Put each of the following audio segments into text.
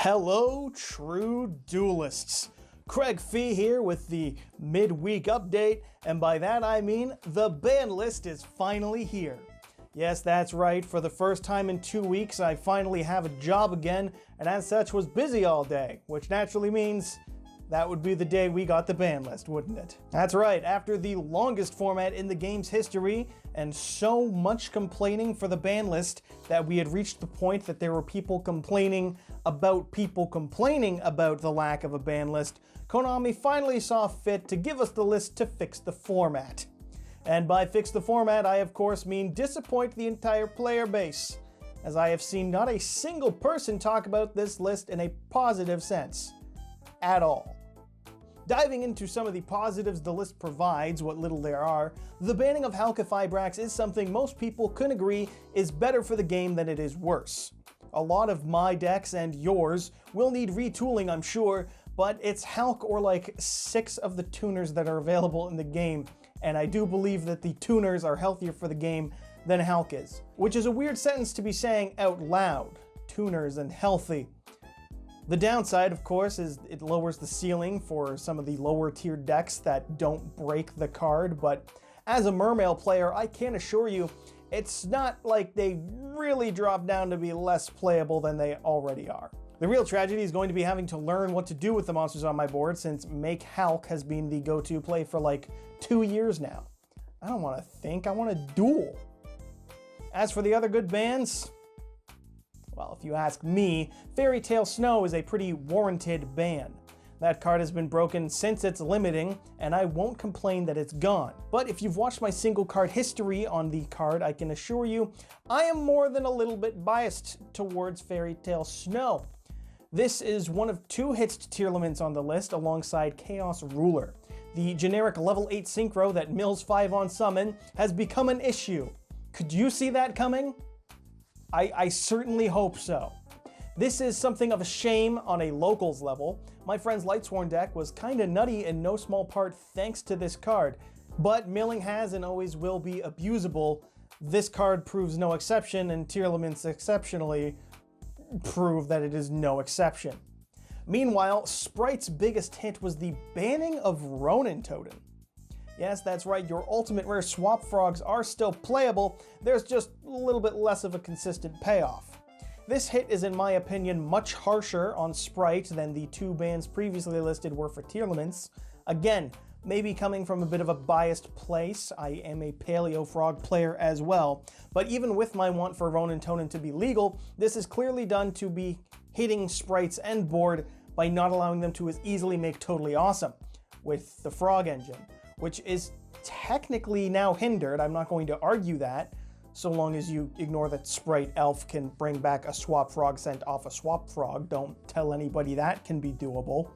Hello, true duelists. Craig Fee here with the midweek update, and by that I mean the ban list is finally here. Yes, that's right, for the first time in 2 weeks I finally have a job again, and as such was busy all day, which naturally means that would be the day we got the ban list, wouldn't it? That's right, after the longest format in the game's history, and so much complaining for the ban list that we had reached the point that there were people complaining about the lack of a ban list, Konami finally saw fit to give us the list to fix the format. And by fix the format, I of course mean disappoint the entire player base, as I have seen not a single person talk about this list in a positive sense. At all. Diving into some of the positives the list provides, what little there are, the banning of Halqifibrax is something most people can agree is better for the game than it is worse. A lot of my decks and yours will need retooling, I'm sure, but it's Halq or like 6 of the tuners that are available in the game, and I do believe that the tuners are healthier for the game than Halq is. Which is a weird sentence to be saying out loud, tuners and healthy. The downside, of course, is it lowers the ceiling for some of the lower tier decks that don't break the card, but as a Mermail player, I can assure you, it's not like they really drop down to be less playable than they already are. The real tragedy is going to be having to learn what to do with the monsters on my board, since Make Halq has been the go-to play for like 2 years now. I don't want to think, I want to duel. As for the other good bans, well, if you ask me, Fairy Tale Snow is a pretty warranted ban. That card has been broken since its limiting, and I won't complain that it's gone. But if you've watched my single card history on the card, I can assure you, I am more than a little bit biased towards Fairy Tale Snow. This is one of 2 hits to Tearlaments on the list alongside Chaos Ruler. The generic level 8 synchro that mills 5 on summon has become an issue. Could you see that coming? I certainly hope so. This is something of a shame on a locals level. My friend's Lightsworn deck was kinda nutty in no small part thanks to this card, but milling has and always will be abusable. This card proves no exception, and Tearlaments exceptionally prove that it is no exception. Meanwhile, Sprite's biggest hit was the banning of Ronin Totem. Yes, that's right, your ultimate rare swap frogs are still playable, there's just a little bit less of a consistent payoff. This hit is, in my opinion, much harsher on Sprite than the 2 bans previously listed were for Tearlaments. Again, maybe coming from a bit of a biased place, I am a Paleo Frog player as well, but even with my want for Ronin Totem to be legal, this is clearly done to be hitting Sprite's end board by not allowing them to as easily make Totally Awesome with the Frog engine, which is technically now hindered. I'm not going to argue that, so long as you ignore that Sprite Elf can bring back a Swap Frog sent off a Swap Frog. Don't tell anybody that can be doable.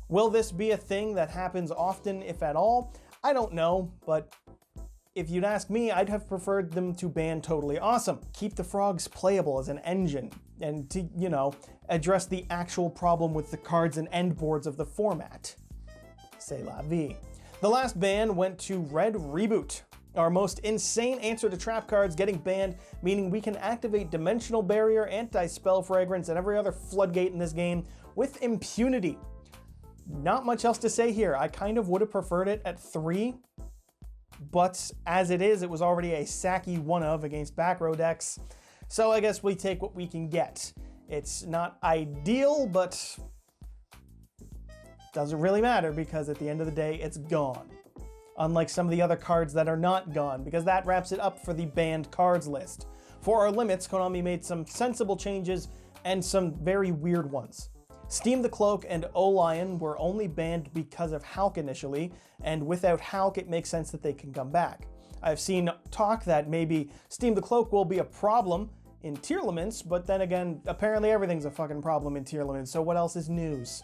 Will this be a thing that happens often, if at all? I don't know, but if you'd ask me, I'd have preferred them to ban Totally Awesome. Keep the frogs playable as an engine, and to, you know, address the actual problem with the cards and end boards of the format. C'est la vie. The last ban went to Red Reboot, our most insane answer to trap cards getting banned, meaning we can activate Dimensional Barrier, Anti-Spell Fragrance, and every other floodgate in this game with impunity. Not much else to say here. I kind of would have preferred it at 3, but as it is, it was already a sacky one-of against back row decks, so I guess we take what we can get. It's not ideal, but doesn't really matter because at the end of the day, it's gone. Unlike some of the other cards that are not gone, because that wraps it up for the banned cards list. For our limits, Konami made some sensible changes and some very weird ones. Steam the Cloak and O-Lion were only banned because of Halq initially, and without Halq it makes sense that they can come back. I've seen talk that maybe Steam the Cloak will be a problem in Tearlaments, but then again, apparently everything's a fucking problem in Tearlaments, so what else is news?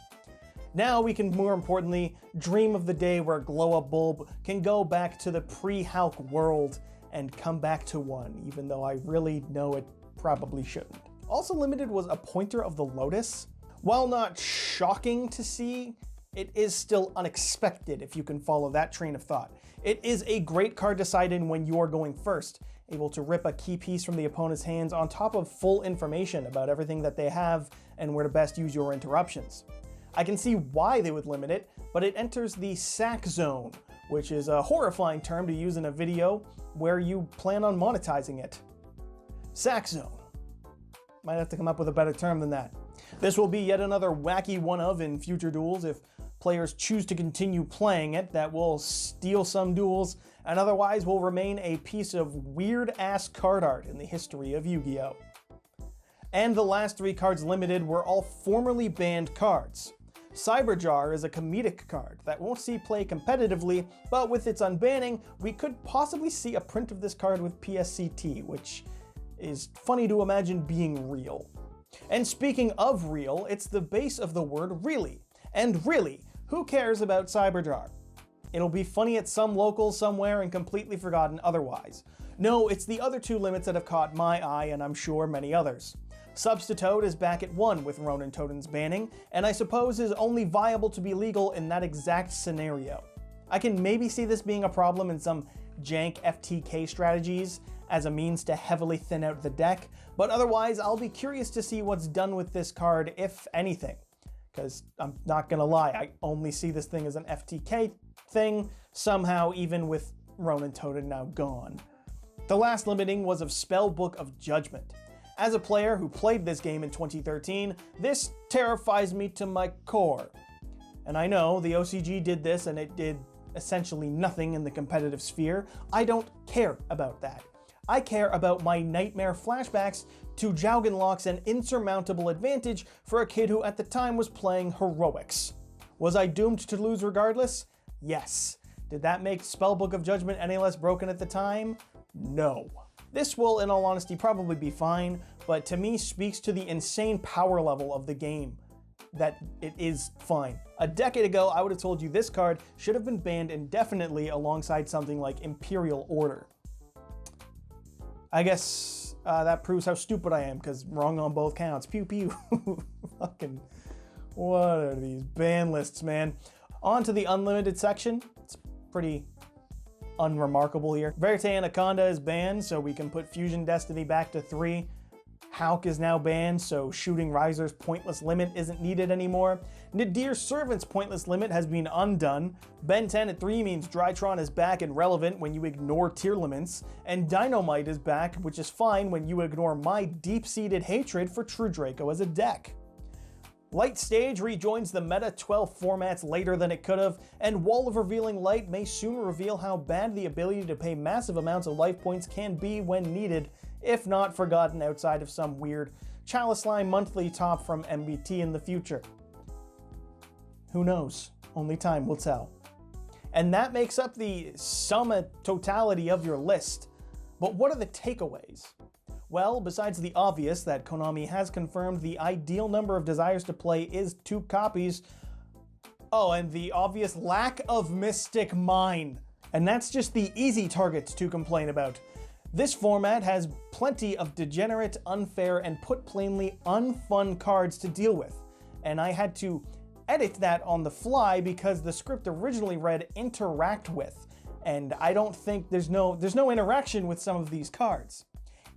Now we can, more importantly, dream of the day where Glow-Up Bulb can go back to the pre-Halq world and come back to 1, even though I really know it probably shouldn't. Also limited was a Pointer of the Lotus. While not shocking to see, it is still unexpected if you can follow that train of thought. It is a great card to side in when you are going first, able to rip a key piece from the opponent's hands on top of full information about everything that they have and where to best use your interruptions. I can see why they would limit it, but it enters the sack zone, which is a horrifying term to use in a video where you plan on monetizing it. Sack zone. Might have to come up with a better term than that. This will be yet another wacky one-of in future duels if players choose to continue playing it that will steal some duels and otherwise will remain a piece of weird-ass card art in the history of Yu-Gi-Oh! And the last 3 cards limited were all formerly banned cards. Cyberjar is a comedic card that won't see play competitively, but with its unbanning, we could possibly see a print of this card with PSCT, which is funny to imagine being real. And speaking of real, it's the base of the word really. And really, who cares about Cyberjar? It'll be funny at some local somewhere and completely forgotten otherwise. No, it's the other 2 limits that have caught my eye, and I'm sure many others. Substitoad is back at 1 with Ronin Toten's banning, and I suppose is only viable to be legal in that exact scenario. I can maybe see this being a problem in some jank FTK strategies as a means to heavily thin out the deck, but otherwise I'll be curious to see what's done with this card, if anything. Because I'm not gonna lie, I only see this thing as an FTK thing, somehow even with Ronin Toten now gone. The last limiting was of Spellbook of Judgment. As a player who played this game in 2013, this terrifies me to my core. And I know the OCG did this and it did essentially nothing in the competitive sphere. I don't care about that. I care about my nightmare flashbacks to Jaugenlock's an insurmountable advantage for a kid who at the time was playing Heroics. Was I doomed to lose regardless? Yes. Did that make Spellbook of Judgment any less broken at the time? No. This will, in all honesty, probably be fine, but to me speaks to the insane power level of the game that it is fine. A decade ago, I would have told you this card should have been banned indefinitely alongside something like Imperial Order. I guess that proves how stupid I am, because wrong on both counts. Pew pew. Fucking, what are these ban lists, man? On to the unlimited section. It's pretty unremarkable here. Verite Anaconda is banned, so we can put Fusion Destiny back to 3. Hauk is now banned, so Shooting Riser's pointless limit isn't needed anymore. Nadir Servant's pointless limit has been undone. Ben 10 at 3 means Drytron is back and relevant when you ignore tier limits. And Dynamite is back, which is fine when you ignore my deep-seated hatred for True Draco as a deck. Light Stage rejoins the meta 12 formats later than it could have, and Wall of Revealing Light may soon reveal how bad the ability to pay massive amounts of life points can be when needed, if not forgotten outside of some weird Chalice Line monthly top from MBT in the future. Who knows? Only time will tell. And that makes up the sum totality of your list. But what are the takeaways? Well, besides the obvious that Konami has confirmed the ideal number of desires to play is 2 copies. Oh, and the obvious lack of Mystic Mine. And that's just the easy targets to complain about. This format has plenty of degenerate, unfair, and put plainly unfun cards to deal with. And I had to edit that on the fly because the script originally read interact with. And I don't think there's no interaction with some of these cards.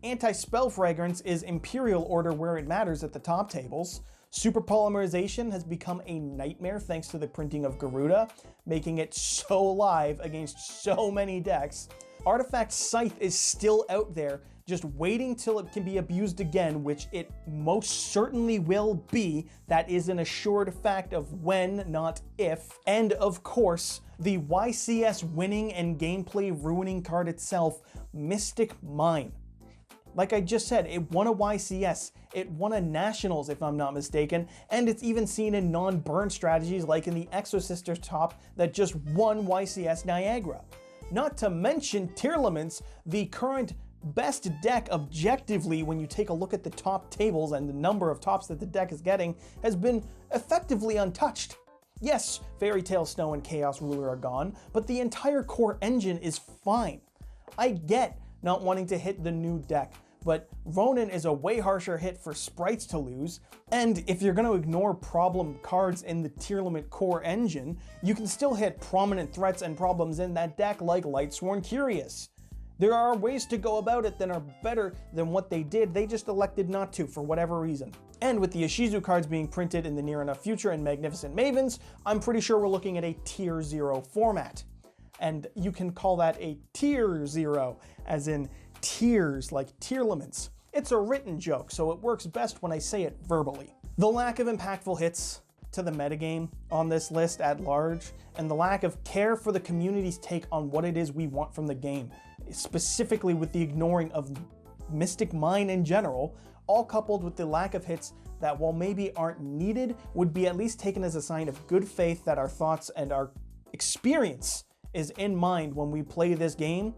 Anti-Spell Fragrance is Imperial Order where it matters at the top tables. Super Polymerization has become a nightmare thanks to the printing of Garuda, making it so live against so many decks. Artifact Scythe is still out there, just waiting till it can be abused again, which it most certainly will be. That is an assured fact of when, not if. And of course, the YCS winning and gameplay ruining card itself, Mystic Mine. Like I just said, it won a YCS, it won a Nationals if I'm not mistaken, and it's even seen in non-burn strategies like in the Exosisters top that just won YCS Niagara. Not to mention Tearlaments, the current best deck objectively when you take a look at the top tables and the number of tops that the deck is getting has been effectively untouched. Yes, Fairy Tail Snow and Chaos Ruler are gone, but the entire core engine is fine. I get not wanting to hit the new deck, but Ronin is a way harsher hit for sprites to lose, and if you're going to ignore problem cards in the Tearlament core engine, you can still hit prominent threats and problems in that deck like Lightsworn Curious. There are ways to go about it that are better than what they did. They just elected not to for whatever reason. And with the Ishizu cards being printed in the near enough future in Magnificent Mavens, I'm pretty sure we're looking at a Tier 0 format. And you can call that a Tier 0, as in tiers, like Tearlaments. It's a written joke, so it works best when I say it verbally. The lack of impactful hits to the metagame on this list at large, and the lack of care for the community's take on what it is we want from the game, specifically with the ignoring of Mystic Mine in general, all coupled with the lack of hits that, while maybe aren't needed, would be at least taken as a sign of good faith that our thoughts and our experience is in mind when we play this game,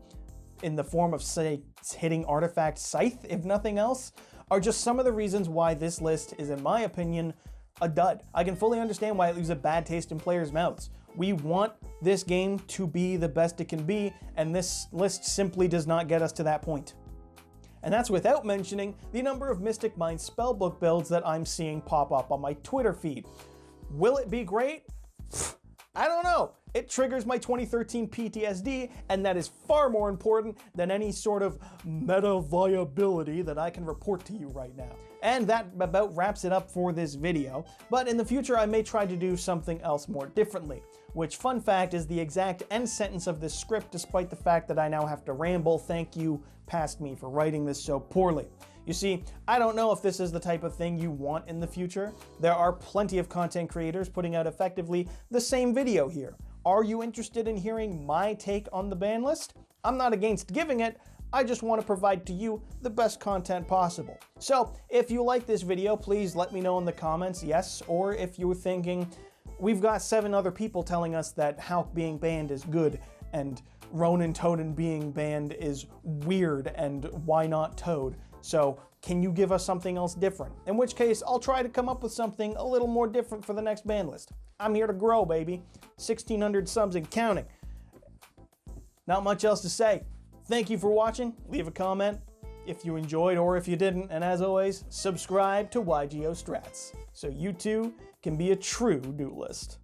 in the form of, say, hitting Artifact Scythe, if nothing else, are just some of the reasons why this list is, in my opinion, a dud. I can fully understand why it leaves a bad taste in players' mouths. We want this game to be the best it can be, and this list simply does not get us to that point. And that's without mentioning the number of Mystic Mine spellbook builds that I'm seeing pop up on my Twitter feed. Will it be great? I don't know. It triggers my 2013 PTSD, and that is far more important than any sort of meta viability that I can report to you right now. And that about wraps it up for this video, but in the future I may try to do something else more differently, which, fun fact, is the exact end sentence of this script, despite the fact that I now have to ramble. Thank you, past me, for writing this so poorly. You see, I don't know if this is the type of thing you want in the future. There are plenty of content creators putting out effectively the same video here. Are you interested in hearing my take on the ban list? I'm not against giving it, I just want to provide to you the best content possible. So if you like this video, please let me know in the comments, yes, or if you're thinking, we've got 7 other people telling us that Hulk being banned is good, and Ronin Toden being banned is weird, and why not Toad? So can you give us something else different? In which case, I'll try to come up with something a little more different for the next ban list. I'm here to grow, baby. 1,600 subs and counting. Not much else to say. Thank you for watching. Leave a comment if you enjoyed or if you didn't. And as always, subscribe to YGO Strats so you too can be a true duelist.